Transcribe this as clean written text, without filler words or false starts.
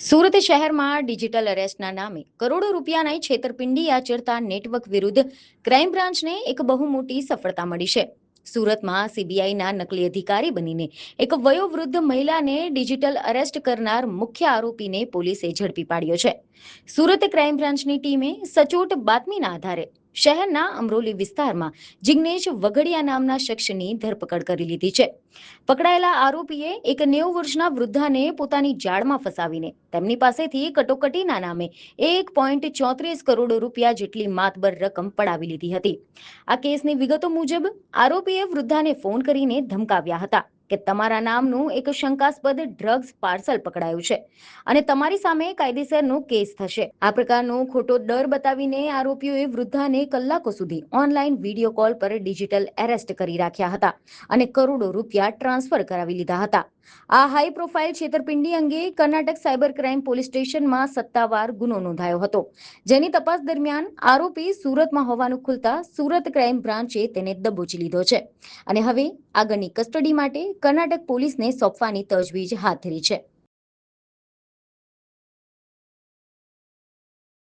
સુરત શહેરમાં ડિજિટલ અરેસ્ટના નામે કરોડો રૂપિયાની છેતરપિંડી આચરતા નેટવર્ક વિરુદ્ધ ક્રાઇમ બ્રાન્ચને એક બહુ મોટી સફળતા મળી છે. સુરતમાં સીબીઆઈના નકલી અધિકારી બનીને એક વયોવૃદ્ધ મહિલાને ડિજિટલ અરેસ્ટ કરનાર મુખ્ય આરોપીને પોલીસે ઝડપી પાડ્યો છે. સુરત ક્રાઇમ બ્રાન્ચની ટીમે સચોટ બાતમીના આધારે શહેરના અમરોલી વિસ્તારમાં જિગ્નેશ વગડિયા નામના શખ્સની ધરપકડ કરી લીધી છે. પકડાયેલા આરોપીએ એક 90 વર્ષના વૃદ્ધાને પોતાની જાળમાં ફસાવીને તેમની પાસેથી કટોકટીના નામે 1.34 કરોડ રૂપિયા જેટલી માતબર રકમ પડાવી લીધી હતી. આ કેસની વિગતો મુજબ આરોપીએ વૃદ્ધાને ફોન કરીને ધમકાવ્યા હતા કે તમારા નામનું એક શંકાસ્પદ ડ્રગ્સ પાર્સલ પકડાયું છે અને તમારી સામે કાયદેસરનો કેસ થશે. આ પ્રકારનો ખોટો ડર બતાવીને આરોપીઓએ વૃદ્ધાને કલાકો સુધી ઓનલાઈન વિડીયો કોલ પર ડિજિટલ એરેસ્ટ કરી રાખ્યા હતા અને કરોડો રૂપિયા ટ્રાન્સફર કરાવી લીધા હતા. આ હાઈ પ્રોફાઇલ છેતરપિંડી અંગે કર્ણાટક સાયબર ક્રાઇમ પોલીસ સ્ટેશનમાં સત્તાવાર ગુનો નોંધાયો હતો, જેની તપાસ દરમિયાન આરોપી સુરતમાં હોવાનું ખુલતા સુરત ક્રાઇમ બ્રાન્ચે તેને દબોચી લીધો છે અને હવે આગળની કસ્ટડી માટે કર્ણાટક પોલીસને સોંપવાની તજવીજ હાથ ધરી છે.